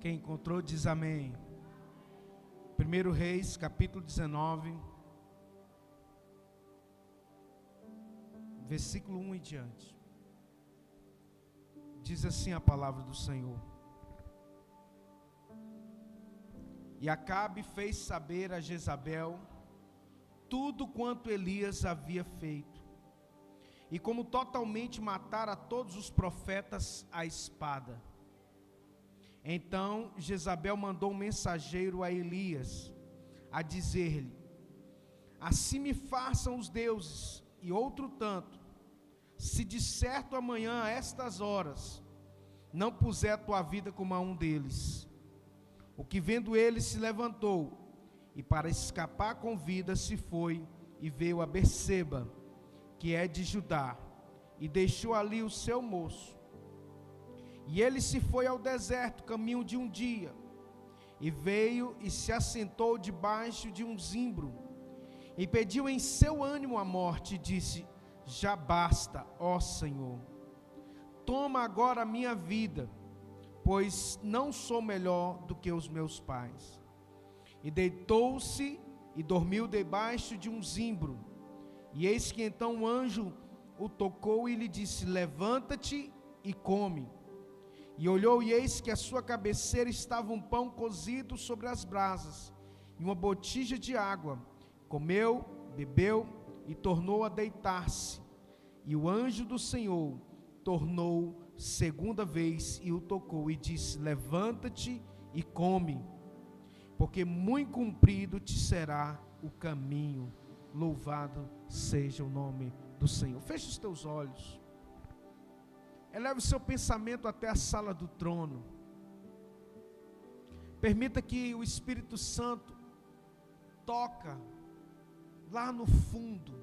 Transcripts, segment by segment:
Quem encontrou diz amém. 1 Reis, capítulo 19, versículo 1 em diante. Diz assim a palavra do Senhor: E Acabe fez saber a Jezabel tudo quanto Elias havia feito, e como totalmente matara todos os profetas à espada. Então Jezabel mandou um mensageiro a Elias, a dizer-lhe: Assim me façam os deuses, e outro tanto, se de certo amanhã a estas horas não puser a tua vida como a um deles. O que vendo ele se levantou, e para escapar com vida se foi, e veio a Berseba, que é de Judá, e deixou ali o seu moço. E ele se foi ao deserto, caminho de um dia, e veio e se assentou debaixo de um zimbro, e pediu em seu ânimo a morte, e disse: Já basta, ó Senhor, toma agora a minha vida, pois não sou melhor do que os meus pais. E deitou-se e dormiu debaixo de um zimbro. E eis que então um anjo o tocou e lhe disse: Levanta-te e come. E olhou, e eis que à sua cabeceira estava um pão cozido sobre as brasas, e uma botija de água. Comeu, bebeu, e tornou a deitar-se. E o anjo do Senhor tornou segunda vez, e o tocou, e disse: Levanta-te e come, porque muito comprido te será o caminho. Louvado seja o nome do Senhor. Feche os teus olhos. Eleve o seu pensamento até a sala do trono. Permita que o Espírito Santo toca lá no fundo.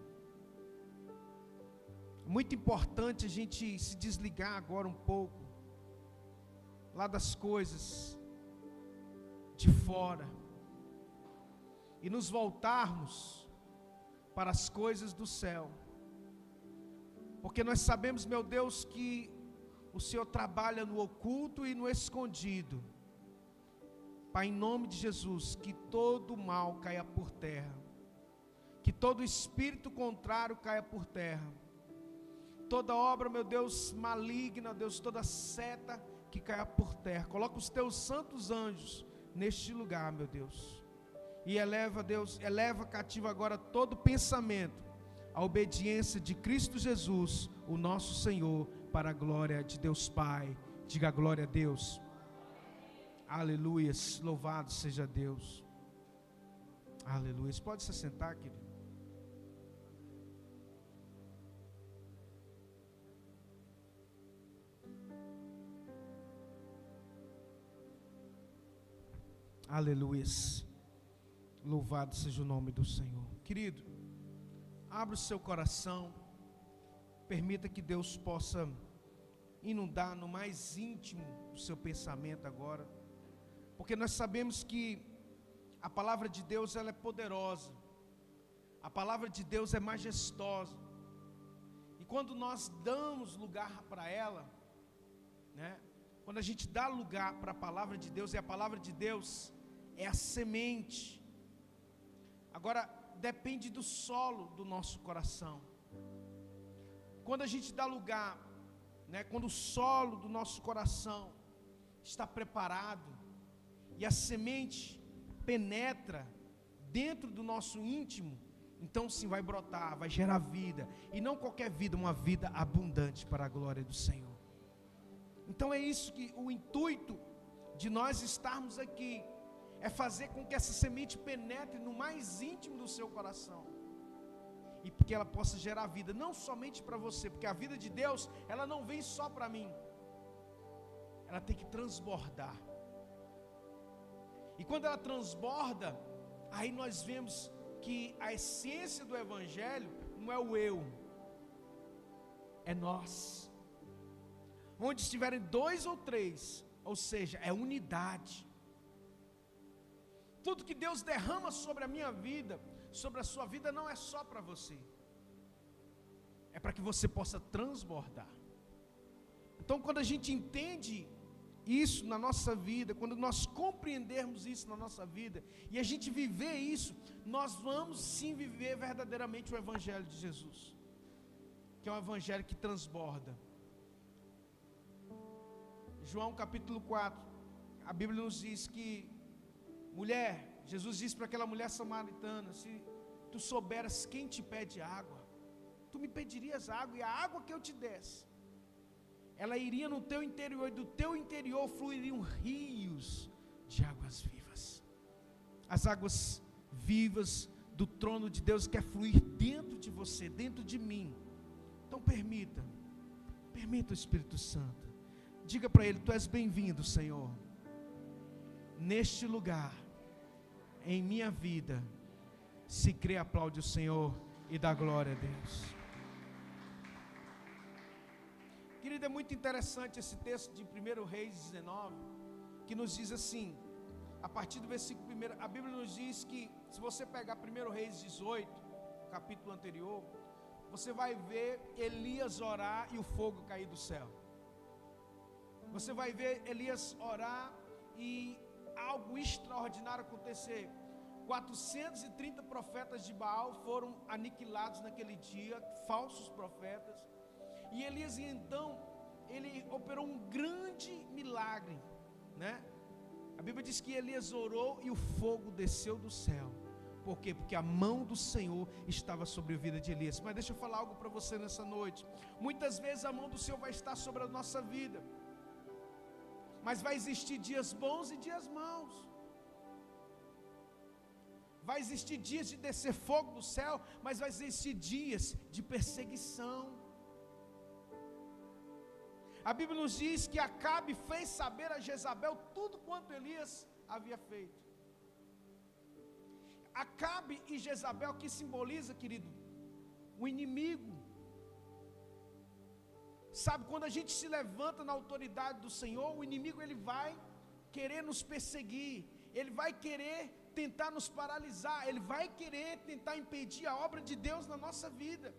Muito importante a gente se desligar agora um pouco lá das coisas de fora e nos voltarmos para as coisas do céu. Porque nós sabemos, meu Deus, que o Senhor trabalha no oculto e no escondido. Pai, em nome de Jesus, que todo mal caia por terra, que todo espírito contrário caia por terra, toda obra, meu Deus, maligna, Deus, toda seta que caia por terra. Coloca os teus santos anjos neste lugar, meu Deus, e eleva, Deus, eleva cativo agora todo pensamento à obediência de Cristo Jesus, o nosso Senhor, para a glória de Deus Pai. Diga glória a Deus. Aleluia, louvado seja Deus. Aleluia. Pode se sentar, querido. Aleluia. Louvado seja o nome do Senhor. Querido, abra o seu coração. Permita que Deus possa inundar no mais íntimo do seu pensamento agora. Porque nós sabemos que a palavra de Deus, ela é poderosa. A palavra de Deus é majestosa. E quando nós damos lugar para ela, né? Quando a gente dá lugar para a palavra de Deus, e a palavra de Deus é a semente. Agora, depende do solo do nosso coração. Quando a gente dá lugar, né, quando o solo do nosso coração está preparado e a semente penetra dentro do nosso íntimo, então sim vai brotar, vai gerar vida, e não qualquer vida, uma vida abundante para a glória do Senhor. Então é isso que o intuito de nós estarmos aqui, é fazer com que essa semente penetre no mais íntimo do seu coração, e porque ela possa gerar vida, não somente para você, porque a vida de Deus, ela não vem só para mim, ela tem que transbordar, e quando ela transborda, aí nós vemos que a essência do Evangelho não é o eu, é nós. Onde estiverem 2 ou 3, ou seja, é unidade. Tudo que Deus derrama sobre a minha vida, sobre a sua vida, não é só para você, é para que você possa transbordar. Então, quando a gente entende isso na nossa vida, quando nós compreendermos isso na nossa vida, e a gente viver isso, nós vamos sim viver verdadeiramente o Evangelho de Jesus, que é um Evangelho que transborda. João capítulo 4, a Bíblia nos diz que, mulher, Jesus disse para aquela mulher samaritana: se tu souberas quem te pede água, tu me pedirias água, e a água que eu te desse, ela iria no teu interior, e do teu interior fluiriam rios de águas vivas. As águas vivas do trono de Deus quer fluir dentro de você, dentro de mim. Então permita o Espírito Santo. Diga para Ele: tu és bem-vindo, Senhor, neste lugar, em minha vida. Se crê, aplaude o Senhor e dá glória a Deus. Querido, é muito interessante esse texto de 1 Reis 19, que nos diz assim, a partir do versículo 1, a Bíblia nos diz que, se você pegar 1 Reis 18, capítulo anterior, você vai ver Elias orar e o fogo cair do céu. Você vai ver Elias orar e algo extraordinário acontecer. 430 profetas de Baal foram aniquilados naquele dia, falsos profetas. E Elias, então, ele operou um grande milagre, né? A Bíblia diz que Elias orou e o fogo desceu do céu. Por quê? Porque a mão do Senhor estava sobre a vida de Elias. Mas deixa eu falar algo para você nessa noite. Muitas vezes a mão do Senhor vai estar sobre a nossa vida, mas vai existir dias bons e dias maus. Vai existir dias de descer fogo do céu, mas vai existir dias de perseguição. A Bíblia nos diz que Acabe fez saber a Jezabel tudo quanto Elias havia feito. Acabe e Jezabel, que simboliza, querido, o inimigo. Sabe, quando a gente se levanta na autoridade do Senhor, o inimigo ele vai querer nos perseguir, ele vai querer tentar nos paralisar, ele vai querer tentar impedir a obra de Deus na nossa vida.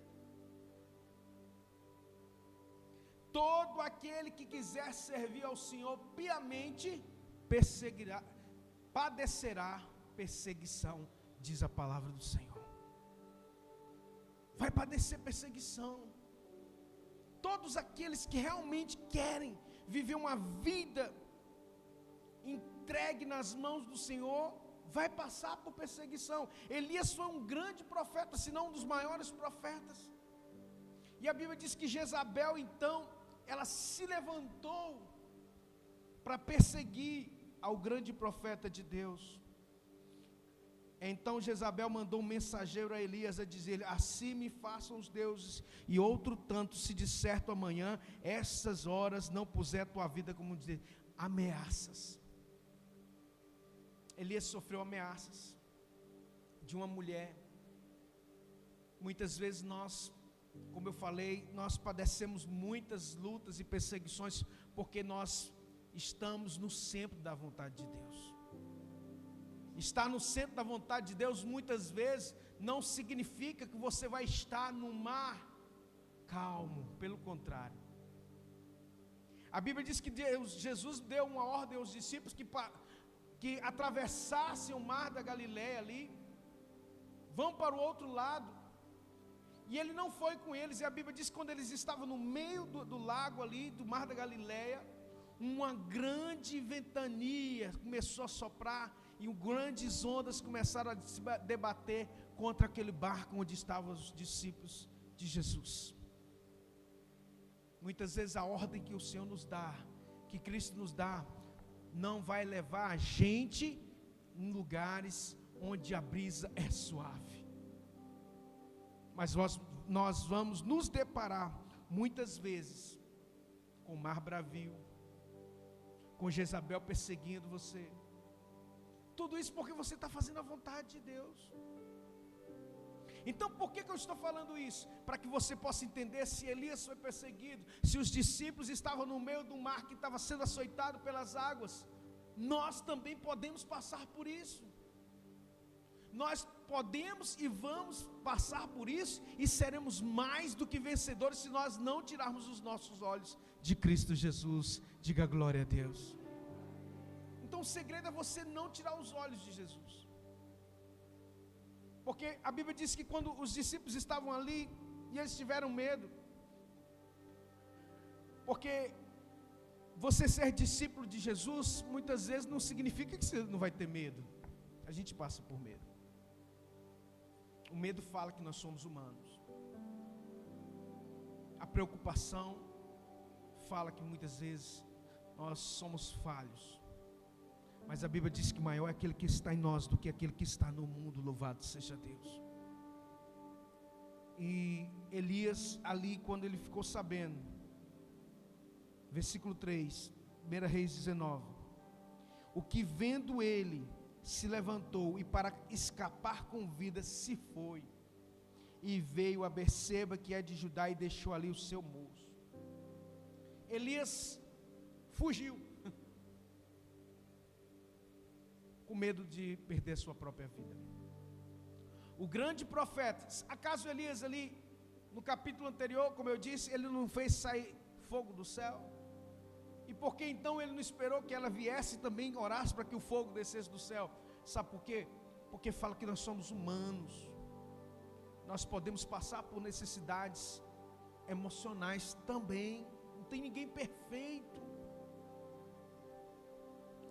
Todo aquele que quiser servir ao Senhor piamente, padecerá perseguição, diz a palavra do Senhor. Vai padecer perseguição. Todos aqueles que realmente querem viver uma vida entregue nas mãos do Senhor, vai passar por perseguição. Elias foi um grande profeta, se não um dos maiores profetas. E a Bíblia diz que Jezabel, então, ela se levantou para perseguir ao grande profeta de Deus. Então Jezabel mandou um mensageiro a Elias a dizer: assim me façam os deuses, e outro tanto, se de certo amanhã, essas horas, não puser tua vida, como dizer, ameaças. Elias sofreu ameaças de uma mulher. Muitas vezes nós, como eu falei, nós padecemos muitas lutas e perseguições, porque nós estamos no centro da vontade de Deus. Estar no centro da vontade de Deus muitas vezes não significa que você vai estar no mar calmo, pelo contrário. A Bíblia diz que Jesus deu uma ordem aos discípulos que atravessassem o mar da Galileia ali, vão para o outro lado, e ele não foi com eles. E a Bíblia diz que quando eles estavam no meio do lago ali, do mar da Galileia, uma grande ventania começou a soprar, e grandes ondas começaram a se debater contra aquele barco onde estavam os discípulos de Jesus. Muitas vezes a ordem que o Senhor nos dá, que Cristo nos dá, não vai levar a gente em lugares onde a brisa é suave. Mas nós vamos nos deparar muitas vezes com o mar bravio, com Jezabel perseguindo você. Tudo isso porque você está fazendo a vontade de Deus. Então por que eu estou falando isso? Para que você possa entender, se Elias foi perseguido, se os discípulos estavam no meio do mar que estava sendo açoitado pelas águas, nós também podemos passar por isso. Nós podemos e vamos passar por isso, e seremos mais do que vencedores se nós não tirarmos os nossos olhos de Cristo Jesus. Diga glória a Deus. Então o segredo é você não tirar os olhos de Jesus, porque a Bíblia diz que quando os discípulos estavam ali, e eles tiveram medo, porque você ser discípulo de Jesus, muitas vezes não significa que você não vai ter medo. A gente passa por medo. O medo fala que nós somos humanos. A preocupação fala que muitas vezes nós somos falhos. Mas a Bíblia diz que maior é aquele que está em nós do que aquele que está no mundo. Louvado seja Deus. E Elias ali, quando ele ficou sabendo, versículo 3, 1 Reis 19, o que vendo ele se levantou e para escapar com vida se foi, e veio a Berseba, que é de Judá, e deixou ali o seu moço. Elias fugiu, com medo de perder sua própria vida. O grande profeta, acaso Elias ali, no capítulo anterior, como eu disse, ele não fez sair fogo do céu? E por que então ele não esperou que ela viesse e também orasse para que o fogo descesse do céu? Sabe por quê? Porque fala que nós somos humanos. Nós podemos passar por necessidades emocionais também. Não tem ninguém perfeito.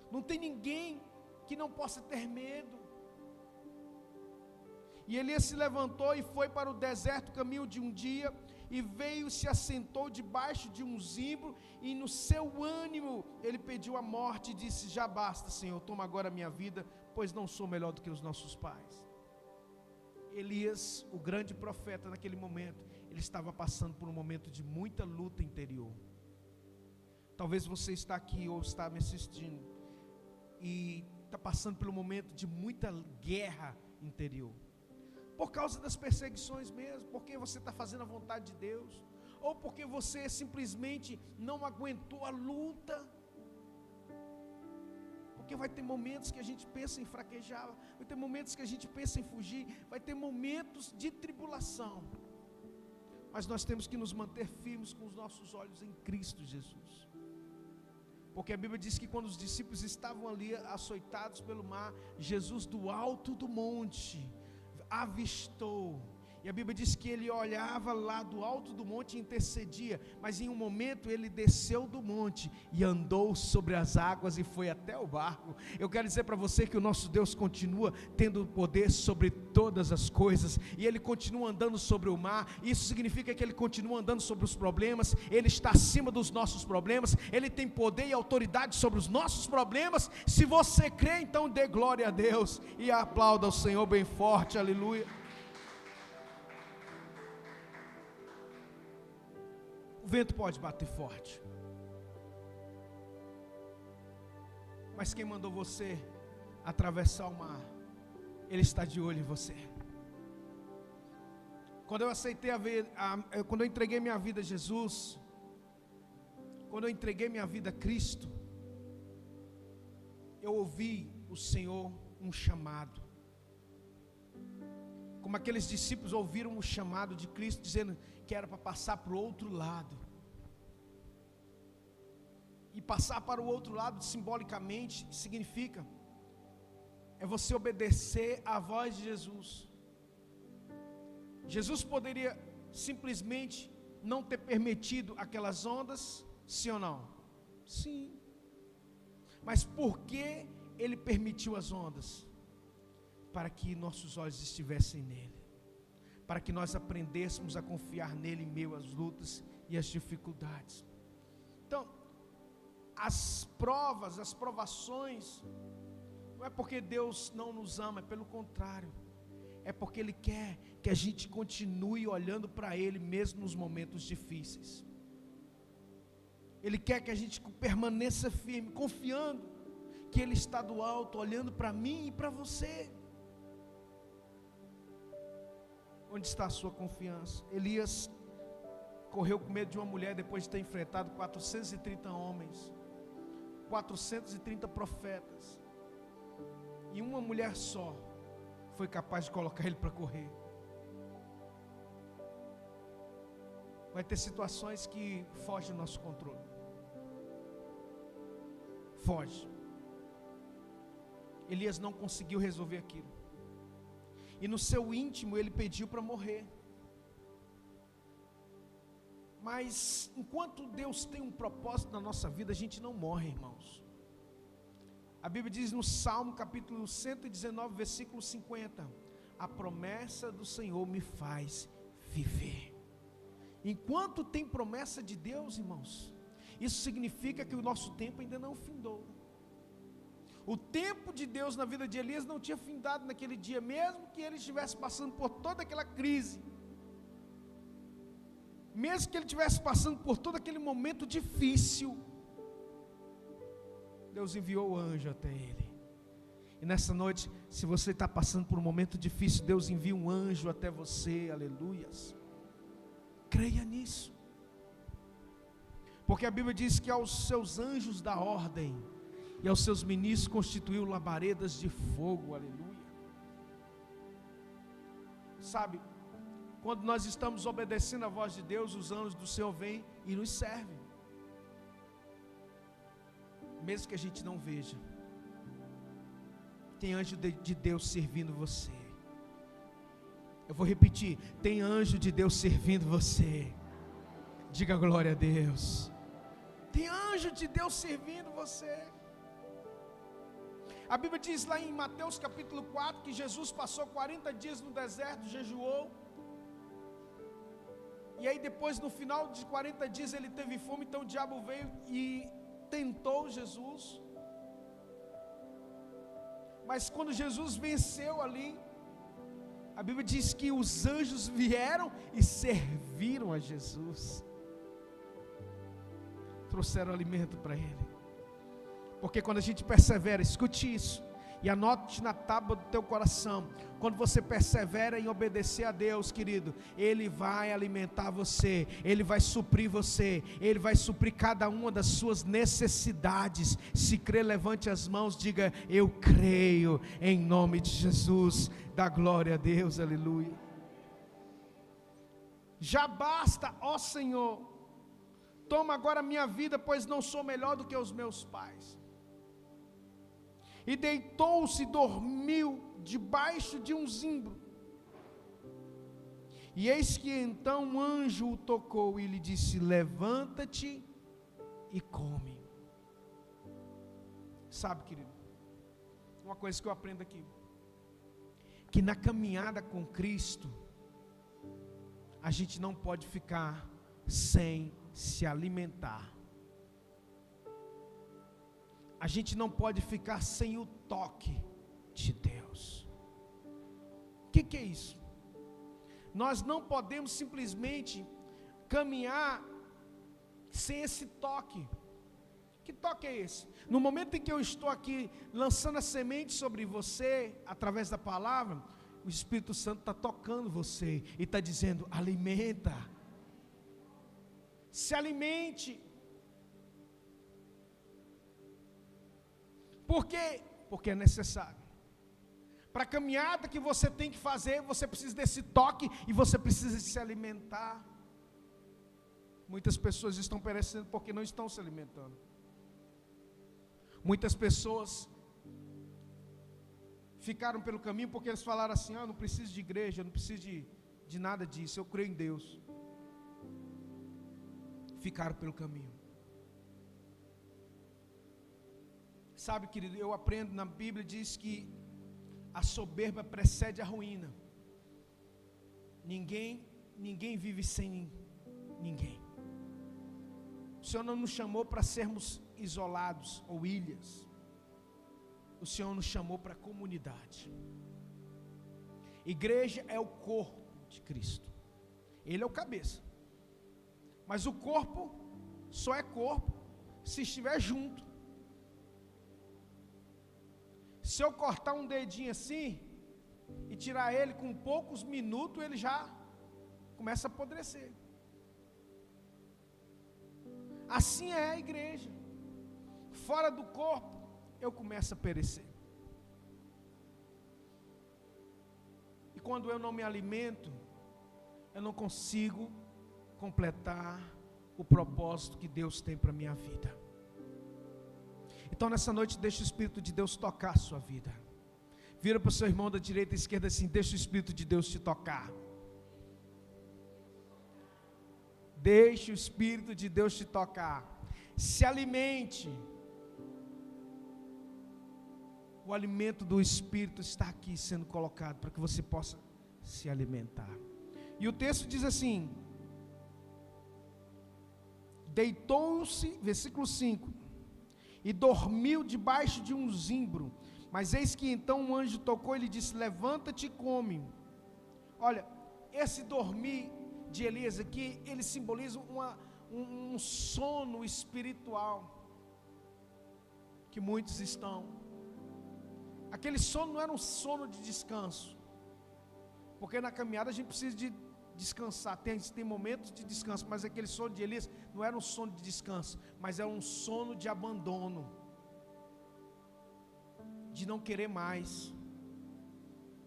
Não tem ninguém que não possa ter medo. E Elias se levantou e foi para o deserto, caminho de um dia, e veio, se assentou debaixo de um zimbro, e no seu ânimo ele pediu a morte e disse: já basta, Senhor, toma agora a minha vida, pois não sou melhor do que os nossos pais. Elias, o grande profeta, naquele momento, ele estava passando por um momento de muita luta interior. Talvez você está aqui ou está me assistindo e está passando por um momento de muita guerra interior, por causa das perseguições mesmo, porque você está fazendo a vontade de Deus, ou porque você simplesmente não aguentou a luta. Porque vai ter momentos que a gente pensa em fraquejar, vai ter momentos que a gente pensa em fugir, vai ter momentos de tribulação, mas nós temos que nos manter firmes com os nossos olhos em Cristo Jesus. Porque a Bíblia diz que quando os discípulos estavam ali açoitados pelo mar, Jesus do alto do monte avistou, e a Bíblia diz que ele olhava lá do alto do monte e intercedia, mas em um momento ele desceu do monte e andou sobre as águas e foi até o barco. Eu quero dizer para você que o nosso Deus continua tendo poder sobre todas as coisas, e ele continua andando sobre o mar. Isso significa que ele continua andando sobre os problemas, ele está acima dos nossos problemas, ele tem poder e autoridade sobre os nossos problemas. Se você crê, então dê glória a Deus e aplauda o Senhor bem forte, aleluia. O vento pode bater forte, mas quem mandou você atravessar o mar, Ele está de olho em você. Quando eu quando eu entreguei minha vida a Jesus, quando eu entreguei minha vida a Cristo, eu ouvi o Senhor um chamado, como aqueles discípulos ouviram o chamado de Cristo, dizendo que era para passar para o outro lado. E passar para o outro lado, simbolicamente, significa é você obedecer à voz de Jesus. Jesus poderia simplesmente não ter permitido aquelas ondas, sim ou não? Sim. Mas por que Ele permitiu as ondas? Para que nossos olhos estivessem nele, para que nós aprendêssemos a confiar nele em meio às lutas e às dificuldades. Então, as provas, as provações, não é porque Deus não nos ama, é pelo contrário, é porque Ele quer que a gente continue olhando para Ele mesmo nos momentos difíceis. Ele quer que a gente permaneça firme, confiando que Ele está do alto, olhando para mim e para você. Onde está a sua confiança? Elias correu com medo de uma mulher depois de ter enfrentado 430 homens, 430 profetas, e uma mulher só foi capaz de colocar ele para correr. Vai ter situações que fogem do nosso controle. Foge. Elias não conseguiu resolver aquilo. E no seu íntimo ele pediu para morrer. Mas enquanto Deus tem um propósito na nossa vida, a gente não morre, irmãos. A Bíblia diz no Salmo capítulo 119, versículo 50: a promessa do Senhor me faz viver. Enquanto tem promessa de Deus, irmãos, isso significa que o nosso tempo ainda não findou. O tempo de Deus na vida de Elias não tinha findado naquele dia, mesmo que ele estivesse passando por toda aquela crise, mesmo que ele estivesse passando por todo aquele momento difícil, Deus enviou o anjo até ele. E nessa noite, se você está passando por um momento difícil, Deus envia um anjo até você, aleluias. Creia nisso, porque a Bíblia diz que aos seus anjos dá ordem, e aos seus ministros constituiu labaredas de fogo, aleluia. Sabe, quando nós estamos obedecendo a voz de Deus, os anjos do Senhor vêm e nos servem, mesmo que a gente não veja. Tem anjo de Deus servindo você. Eu vou repetir, tem anjo de Deus servindo você. Diga glória a Deus. Tem anjo de Deus servindo você. A Bíblia diz lá em Mateus capítulo 4 que Jesus passou 40 dias no deserto, jejuou. E aí depois, no final de 40 dias, ele teve fome, então o diabo veio e tentou Jesus. Mas quando Jesus venceu ali, a Bíblia diz que os anjos vieram e serviram a Jesus. Trouxeram alimento para ele. Porque quando a gente persevera, escute isso, e anote na tábua do teu coração, quando você persevera em obedecer a Deus, querido, Ele vai alimentar você, Ele vai suprir você, Ele vai suprir cada uma das suas necessidades. Se crê, levante as mãos, diga: eu creio, em nome de Jesus. Dá glória a Deus, aleluia. Já basta, ó Senhor, toma agora a minha vida, pois não sou melhor do que os meus pais. E deitou-se e dormiu debaixo de um zimbro. E eis que então um anjo o tocou e lhe disse: levanta-te e come. Sabe, querido, uma coisa que eu aprendo aqui, que na caminhada com Cristo, a gente não pode ficar sem se alimentar. A gente não pode ficar sem o toque de Deus. O que é isso? Nós não podemos simplesmente caminhar sem esse toque. Que toque é esse? No momento em que eu estou aqui lançando a semente sobre você, através da palavra, o Espírito Santo está tocando você e está dizendo: alimenta, se alimente. Por quê? Porque é necessário. Para a caminhada que você tem que fazer, você precisa desse toque e você precisa se alimentar. Muitas pessoas estão perecendo porque não estão se alimentando. Muitas pessoas ficaram pelo caminho porque eles falaram assim: não preciso de igreja, não preciso de nada disso, eu creio em Deus. Ficaram pelo caminho. Sabe, querido, eu aprendo na Bíblia, diz que a soberba precede a ruína. Ninguém vive sem ninguém. O Senhor não nos chamou para sermos isolados ou ilhas. O Senhor nos chamou para a comunidade. Igreja é o corpo de Cristo. Ele é o cabeça. Mas o corpo só é corpo se estiver junto. Se eu cortar um dedinho assim e tirar ele com poucos minutos, ele já começa a apodrecer. Assim é a igreja. Fora do corpo, eu começo a perecer. quando eu não me alimento, eu não consigo completar o propósito que Deus tem para a minha vida. Então nessa noite deixa o Espírito de Deus tocar a sua vida. Vira para o seu irmão da direita e esquerda assim: deixa o Espírito de Deus te tocar. Deixe o Espírito de Deus te tocar. Se alimente. O alimento do Espírito está aqui sendo colocado para que você possa se alimentar. E o texto diz assim: deitou-se, versículo 5, e dormiu debaixo de um zimbro. Mas eis que então um anjo tocou e lhe disse: levanta-te e come. Olha, esse dormir de Elias aqui, ele simboliza um sono espiritual que muitos estão. Aquele sono não era um sono de descanso, porque na caminhada a gente precisa de descansar, tem momentos de descanso, mas aquele sono de Elias não era um sono de descanso, mas era um sono de abandono, de não querer mais.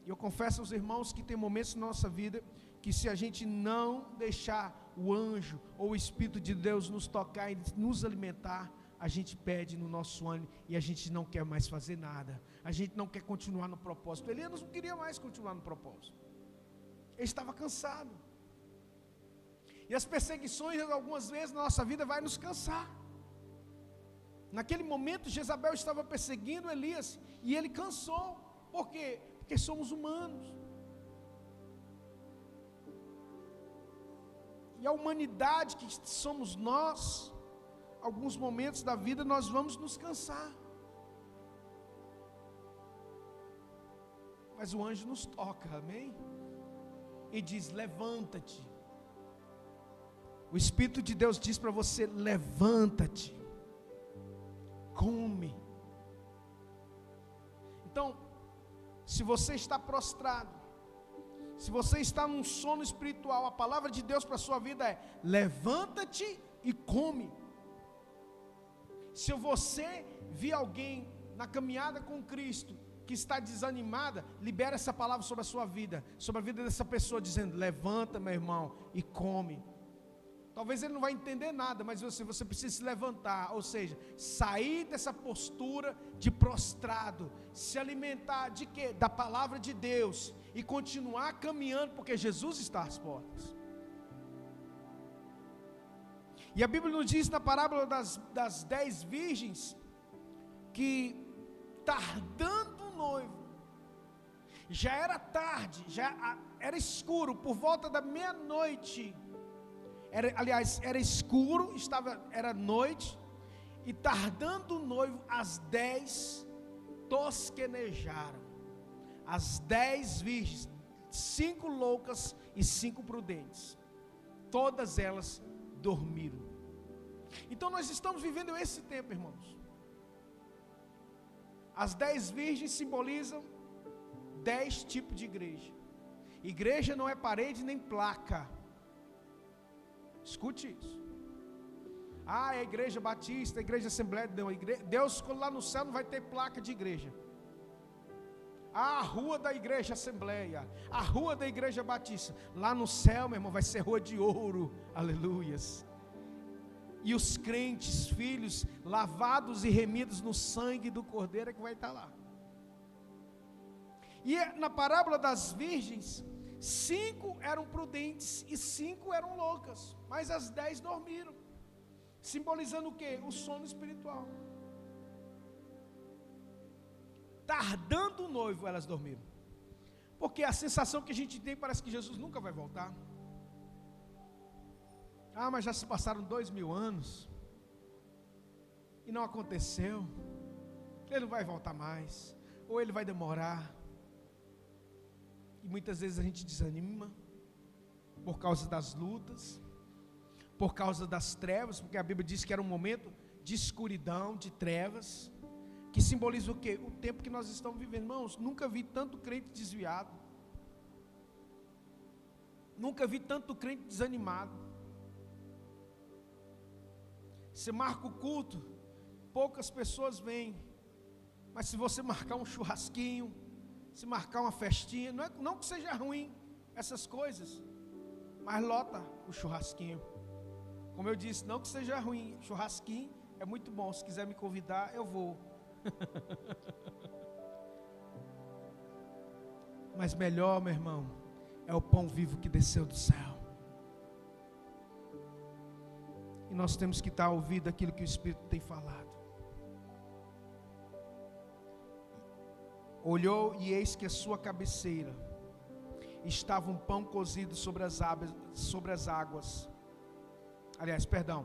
E eu confesso aos irmãos que tem momentos na nossa vida que, se a gente não deixar o anjo ou o Espírito de Deus nos tocar e nos alimentar, a gente perde no nosso ânimo e a gente não quer mais fazer nada, a gente não quer continuar no propósito. Elias não queria mais continuar no propósito, ele estava cansado. E as perseguições algumas vezes na nossa vida vai nos cansar. Naquele momento Jezabel estava perseguindo Elias e ele cansou. Por quê? Porque somos humanos. E a humanidade que somos nós, alguns momentos da vida nós vamos nos cansar. Mas o anjo nos toca, amém? E diz: levanta-te. O Espírito de Deus diz para você: levanta-te, come. Então, se você está prostrado, se você está num sono espiritual, a palavra de Deus para a sua vida é: levanta-te e come. Se você vir alguém na caminhada com Cristo que está desanimada, libera essa palavra sobre a sua vida, sobre a vida dessa pessoa, dizendo: levanta, meu irmão, e come. Talvez ele não vai entender nada, mas você precisa se levantar, ou seja, sair dessa postura de prostrado, se alimentar de quê? Da palavra de Deus, e continuar caminhando, porque Jesus está às portas. E a Bíblia nos diz na parábola das 10 virgens, que tardando o noivo, já era tarde, já era escuro, por volta da meia-noite, era escuro, era noite, e tardando o noivo, as 10 tosquenejaram. As 10 virgens, 5 loucas e 5 prudentes, todas elas dormiram. Então nós estamos vivendo esse tempo, irmãos. As 10 virgens simbolizam 10 tipos de igreja. Igreja não é parede nem placa. Escute isso. É a igreja batista, a igreja assembleia. Deus, quando lá no céu, não vai ter placa de igreja. A rua da igreja assembleia, a rua da igreja batista. Lá no céu, meu irmão, vai ser rua de ouro. Aleluias. E os crentes, filhos, lavados e remidos no sangue do Cordeiro, é que vai estar lá. E na parábola das virgens, 5 eram prudentes e 5 eram loucas, mas as 10 dormiram, simbolizando o quê? O sono espiritual. Tardando o noivo, elas dormiram, porque a sensação que a gente tem parece que Jesus nunca vai voltar. Mas já se passaram 2000 anos e não aconteceu. Ele não vai voltar mais, ou ele vai demorar. E muitas vezes a gente desanima por causa das lutas, por causa das trevas, porque a Bíblia diz que era um momento de escuridão, de trevas, que simboliza o quê? O tempo que nós estamos vivendo. Irmãos, nunca vi tanto crente desviado, nunca vi tanto crente desanimado. Você marca o culto, poucas pessoas vêm, mas se você marcar um churrasquinho, se marcar uma festinha, não que seja ruim essas coisas, mas lota o churrasquinho. Como eu disse, não que seja ruim, churrasquinho é muito bom, se quiser me convidar, eu vou. Mas melhor, meu irmão, é o pão vivo que desceu do céu. E nós temos que estar ouvindo aquilo que o Espírito tem falado. Olhou e eis que a sua cabeceira estava um pão cozido sobre as águas. Aliás, perdão.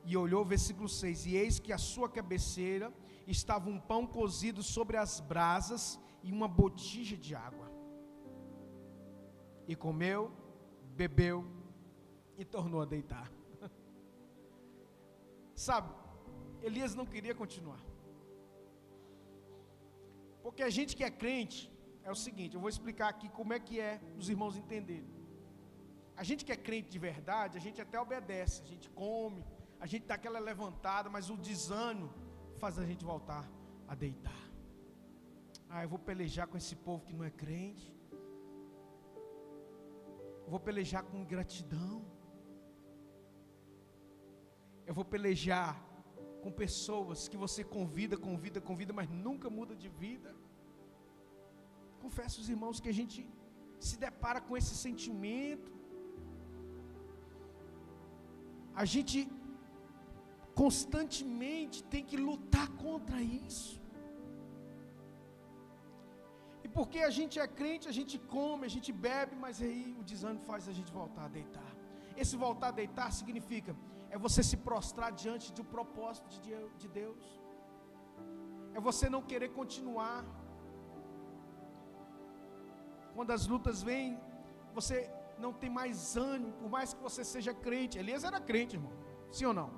E olhou, versículo 6, e eis que a sua cabeceira estava um pão cozido sobre as brasas e uma botija de água. E comeu, bebeu e tornou a deitar. Sabe, Elias não queria continuar. Porque a gente que é crente, é o seguinte, eu vou explicar aqui como é que é, os irmãos entenderem. A gente que é crente de verdade, a gente até obedece, a gente come, a gente dá aquela levantada, mas o desânimo faz a gente voltar a deitar. Eu vou pelejar com esse povo que não é crente. Eu vou pelejar com ingratidão. Eu vou pelejar com pessoas que você convida, mas nunca muda de vida. Confesso aos irmãos que a gente se depara com esse sentimento. A gente constantemente tem que lutar contra isso. E porque a gente é crente, a gente come, a gente bebe, mas aí o desânimo faz a gente voltar a deitar. Esse voltar a deitar significa, é você se prostrar diante do propósito de Deus. É você não querer continuar. Quando as lutas vêm, você não tem mais ânimo, por mais que você seja crente. Elias era crente, irmão, sim ou não?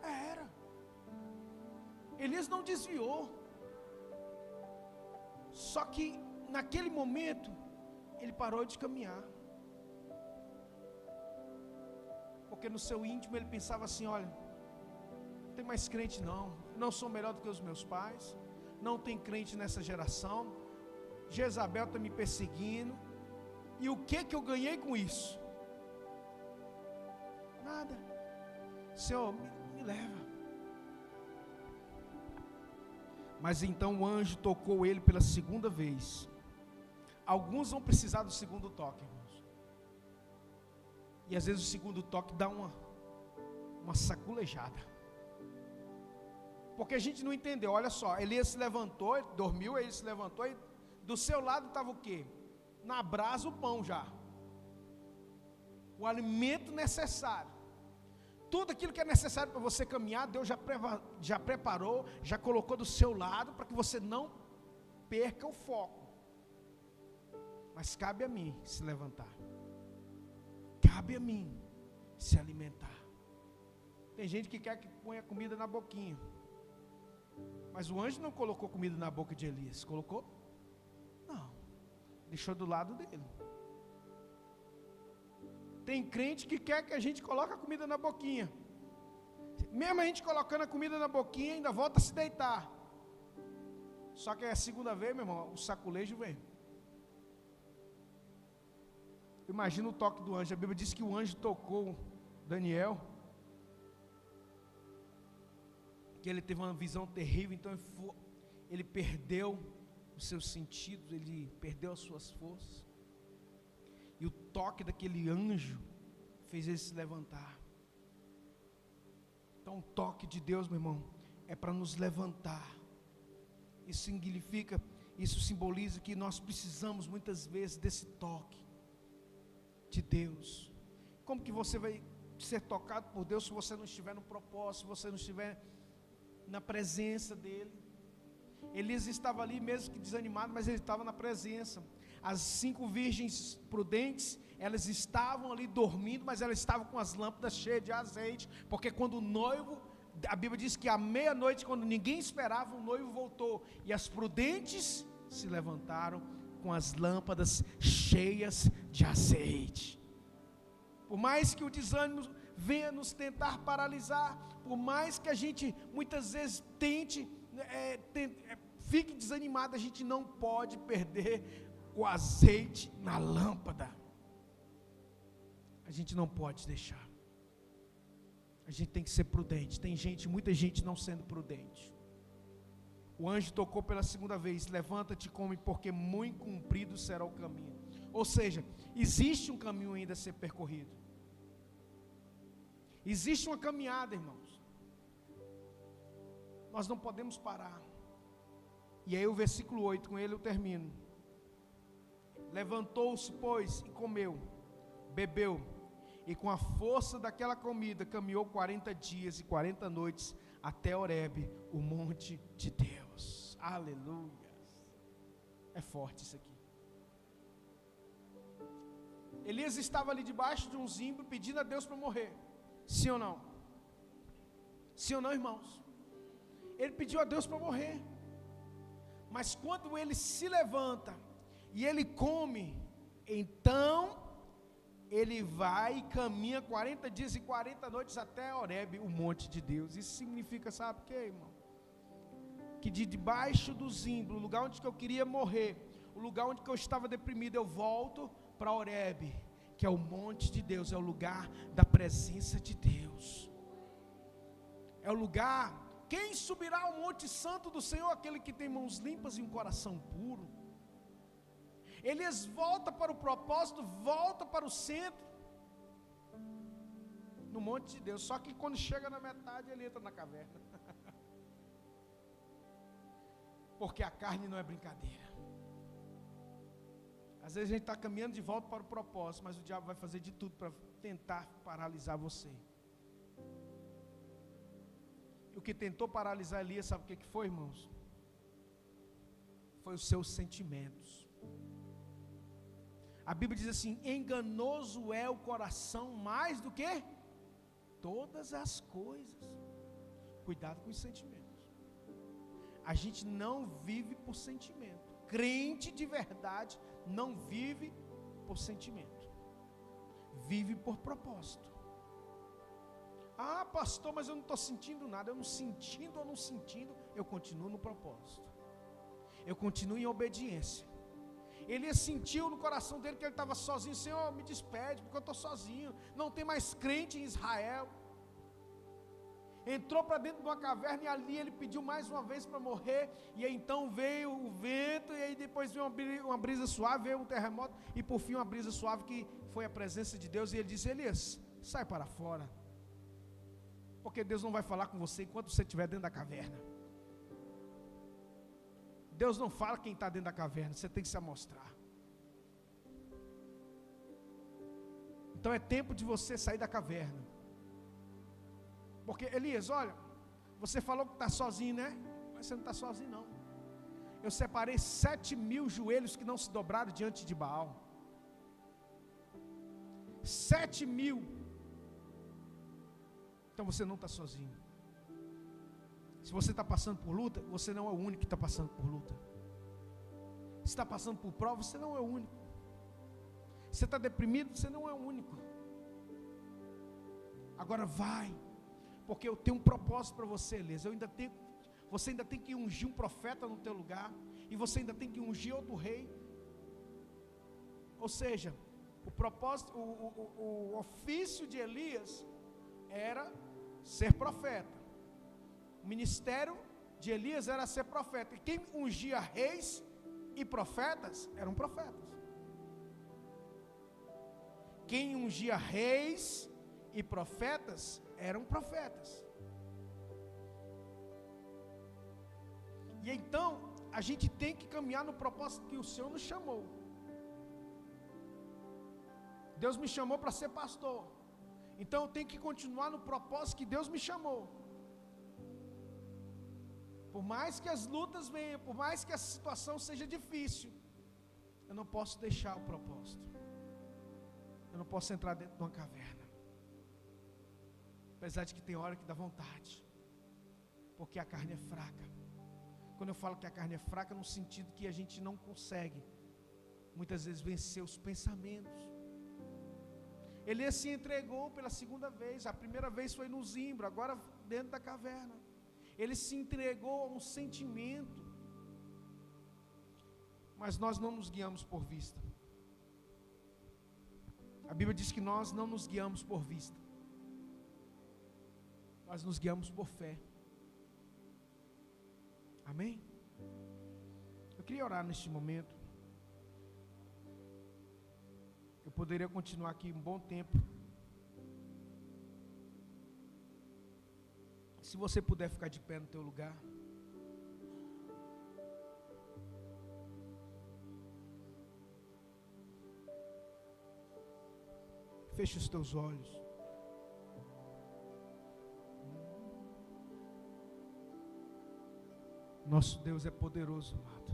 Era. Elias não desviou. Só que naquele momento ele parou de caminhar. Porque no seu íntimo ele pensava assim, olha, não tem mais crente não sou melhor do que os meus pais, não tem crente nessa geração, Jezabel está me perseguindo, e o que eu ganhei com isso? Nada. Senhor, me leva. Mas então o anjo tocou ele pela segunda vez. Alguns vão precisar do segundo toque, irmãos. E às vezes o segundo toque dá uma saculejada. Porque a gente não entendeu. Olha só, Elias se levantou, ele dormiu, ele se levantou e do seu lado estava o quê? Na brasa o pão já. O alimento necessário. Tudo aquilo que é necessário para você caminhar, Deus já preparou, já colocou do seu lado, para que você não perca o foco. Mas cabe a mim se levantar. Cabe a mim se alimentar. Tem gente que quer que ponha comida na boquinha. Mas o anjo não colocou comida na boca de Elias. Colocou? Não. Deixou do lado dele. Tem crente que quer que a gente coloque a comida na boquinha. Mesmo a gente colocando a comida na boquinha, ainda volta a se deitar. Só que é a segunda vez, meu irmão, o saculejo vem. Imagina o toque do anjo. A Bíblia diz que o anjo tocou Daniel, que ele teve uma visão terrível, então ele perdeu os seus sentidos, ele perdeu as suas forças. E o toque daquele anjo fez ele se levantar. Então o toque de Deus, meu irmão, é para nos levantar. Isso simboliza que nós precisamos muitas vezes desse toque de Deus. Como que você vai ser tocado por Deus se você não estiver no propósito, se você não estiver na presença dEle? Elias estava ali mesmo que desanimado, mas ele estava na presença. As 5 virgens prudentes, elas estavam ali dormindo, mas elas estavam com as lâmpadas cheias de azeite, porque quando o noivo, a Bíblia diz que à meia-noite, quando ninguém esperava, o noivo voltou, e as prudentes se levantaram com as lâmpadas cheias de azeite. Por mais que o desânimo venha nos tentar paralisar, por mais que a gente muitas vezes tente fique desanimado. A gente não pode perder o azeite na lâmpada. A gente não pode deixar. A gente tem que ser prudente. Tem gente, muita gente não sendo prudente. O anjo tocou pela segunda vez: levanta-te e come, porque muito comprido será o caminho. Ou seja, existe um caminho ainda a ser percorrido. Existe uma caminhada, irmãos. Nós não podemos parar. E aí o versículo 8, com ele eu termino. Levantou-se, pois, e comeu, bebeu, e com a força daquela comida caminhou 40 dias e 40 noites até Horebe, o monte de Deus. Aleluia. É forte isso aqui. Elias estava ali debaixo de um zimbro pedindo a Deus para morrer. Sim ou não? Sim ou não, irmãos? Ele pediu a Deus para morrer. Mas quando ele se levanta e ele come, então ele vai e caminha 40 dias e 40 noites até Horebe, o monte de Deus. Isso significa, sabe o que, irmão? Que de debaixo do zimbro, o lugar onde eu queria morrer, o lugar onde eu estava deprimido, eu volto para Horebe, que é o monte de Deus, é o lugar da presença de Deus. É o lugar. Quem subirá ao monte santo do Senhor? Aquele que tem mãos limpas e um coração puro. Elias volta para o propósito, volta para o centro, no monte de Deus. Só que quando chega na metade, ele entra na caverna. Porque a carne não é brincadeira. Às vezes a gente está caminhando de volta para o propósito, mas o diabo vai fazer de tudo para tentar paralisar você. E o que tentou paralisar Elias, sabe o que foi, irmãos? Foi os seus sentimentos. A Bíblia diz assim: enganoso é o coração mais do que todas as coisas. Cuidado com os sentimentos. A gente não vive por sentimento. Crente de verdade não vive por sentimento. Vive por propósito. Ah, pastor, mas eu não estou sentindo nada. Eu não sentindo ou não sentindo, eu continuo no propósito. Eu continuo em obediência. Ele sentiu no coração dele que ele estava sozinho. Senhor, me despede, porque eu estou sozinho. Não tem mais crente em Israel. Entrou para dentro de uma caverna e ali ele pediu mais uma vez para morrer. E aí então veio o vento, e aí depois veio uma brisa suave, veio um terremoto, e por fim uma brisa suave que foi a presença de Deus. E ele disse: Elias, sai para fora, porque Deus não vai falar com você enquanto você estiver dentro da caverna. Deus não fala quem está dentro da caverna, você tem que se amostrar. Então é tempo de você sair da caverna. Porque Elias, olha, você falou que está sozinho, né? Mas você não está sozinho não. Eu separei 7.000 joelhos que não se dobraram diante de Baal. 7.000. Então você não está sozinho. Se você está passando por luta, você não é o único que está passando por luta. Se está passando por prova, você não é o único. Se você está deprimido, você não é o único. Agora vai, porque eu tenho um propósito para você, Elias. Você ainda tem que ungir um profeta no teu lugar, e você ainda tem que ungir outro rei. Ou seja, o propósito, o ofício de Elias era ser profeta. O ministério de Elias era ser profeta. E quem ungia reis e profetas eram profetas. Quem ungia reis e profetas eram profetas. E então a gente tem que caminhar no propósito que o Senhor nos chamou. Deus me chamou para ser pastor. Então eu tenho que continuar no propósito que Deus me chamou. Por mais que as lutas venham, por mais que a situação seja difícil, eu não posso deixar o propósito. Eu não posso entrar dentro de uma caverna. Apesar de que tem hora que dá vontade, porque a carne é fraca. Quando eu falo que a carne é fraca, no sentido que a gente não consegue muitas vezes vencer os pensamentos. Elias se entregou pela segunda vez. A primeira vez foi no zimbro, agora dentro da caverna. Ele se entregou a um sentimento. Mas nós não nos guiamos por vista. A Bíblia diz que nós não nos guiamos por vista. Nós nos guiamos por fé. Amém? Eu queria orar neste momento. Eu poderia continuar aqui um bom tempo. Se você puder ficar de pé no teu lugar. Feche os teus olhos. Nosso Deus é poderoso, amado.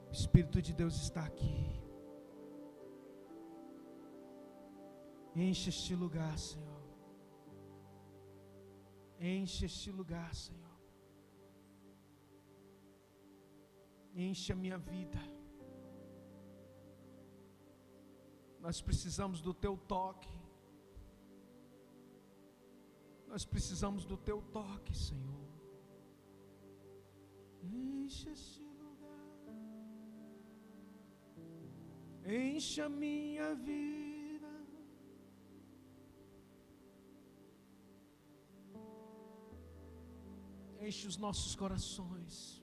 O Espírito de Deus está aqui. Enche este lugar, Senhor. Enche este lugar, Senhor. Enche a minha vida. Nós precisamos do teu toque. Nós precisamos do teu toque, Senhor. Enche este lugar. Enche a minha vida. Enche os nossos corações.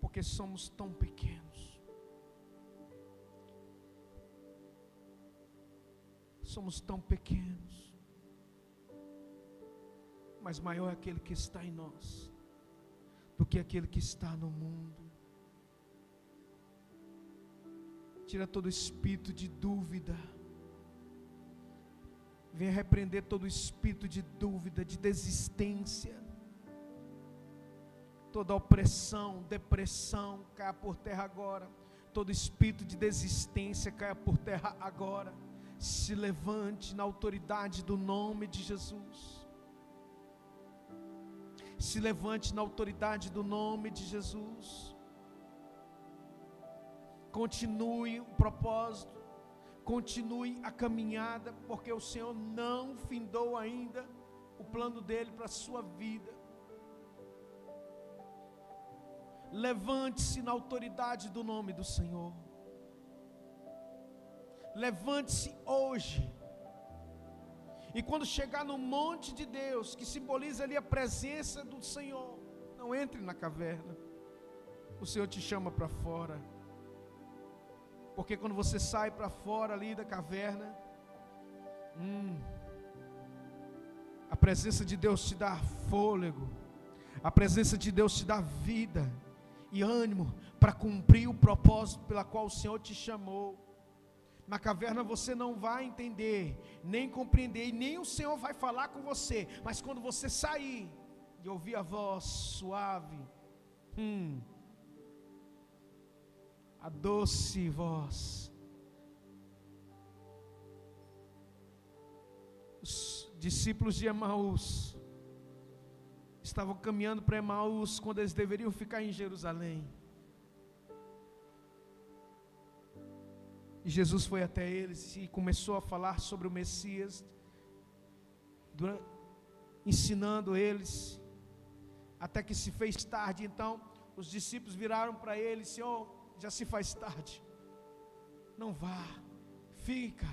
Porque somos tão pequenos. Somos tão pequenos. Mas maior é aquele que está em nós do que aquele que está no mundo. Tira todo espírito de dúvida. Venha repreender todo espírito de dúvida, de desistência. Toda opressão, depressão, caia por terra agora. Todo espírito de desistência caia por terra agora. Se levante na autoridade do nome de Jesus. Se levante na autoridade do nome de Jesus. Continue o propósito. Continue a caminhada, porque o Senhor não findou ainda o plano dele para a sua vida. Levante-se na autoridade do nome do Senhor. Levante-se hoje. E quando chegar no monte de Deus, que simboliza ali a presença do Senhor, não entre na caverna. O Senhor te chama para fora. Porque quando você sai para fora ali da caverna, a presença de Deus te dá fôlego. A presença de Deus te dá vida e ânimo para cumprir o propósito pela qual o Senhor te chamou. Na caverna você não vai entender, nem compreender, e nem o Senhor vai falar com você. Mas quando você sair e ouvir a voz suave, a doce voz, os discípulos de Emaús estavam caminhando para Emaús quando eles deveriam ficar em Jerusalém. E Jesus foi até eles e começou a falar sobre o Messias, ensinando eles, até que se fez tarde. Então os discípulos viraram para ele: Senhor, já se faz tarde, não vá, fica,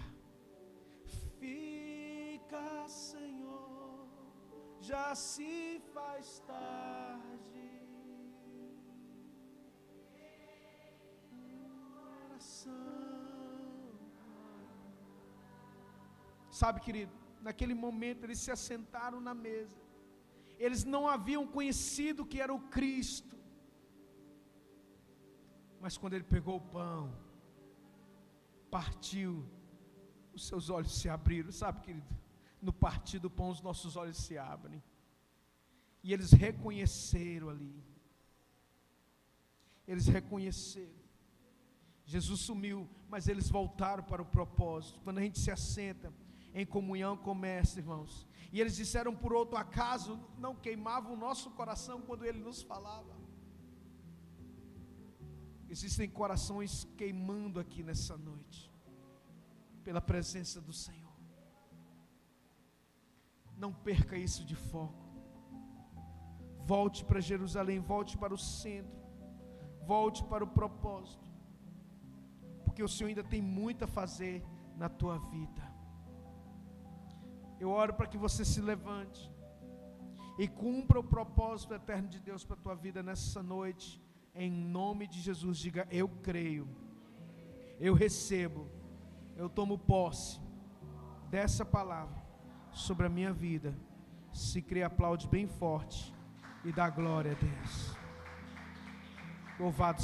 Senhor, já se faz tarde. Oração. Sabe, querido, naquele momento eles se assentaram na mesa. Eles não haviam conhecido que era o Cristo. Mas quando ele pegou o pão, partiu, os seus olhos se abriram. Sabe, querido, no partir do pão os nossos olhos se abrem. E eles reconheceram ali. Eles reconheceram. Jesus sumiu, mas eles voltaram para o propósito. Quando a gente se assenta em comunhão com o Mestre, irmãos, e eles disseram: por outro acaso não queimava o nosso coração quando ele nos falava? Existem corações queimando aqui nessa noite, pela presença do Senhor. Não perca isso de foco. Volte para Jerusalém, volte para o centro, volte para o propósito, porque o Senhor ainda tem muito a fazer na tua vida. Eu oro para que você se levante e cumpra o propósito eterno de Deus para a tua vida nessa noite, em nome de Jesus. Diga: eu creio, eu recebo, eu tomo posse dessa palavra sobre a minha vida. Se crê, aplaude bem forte e dá glória a Deus. Louvado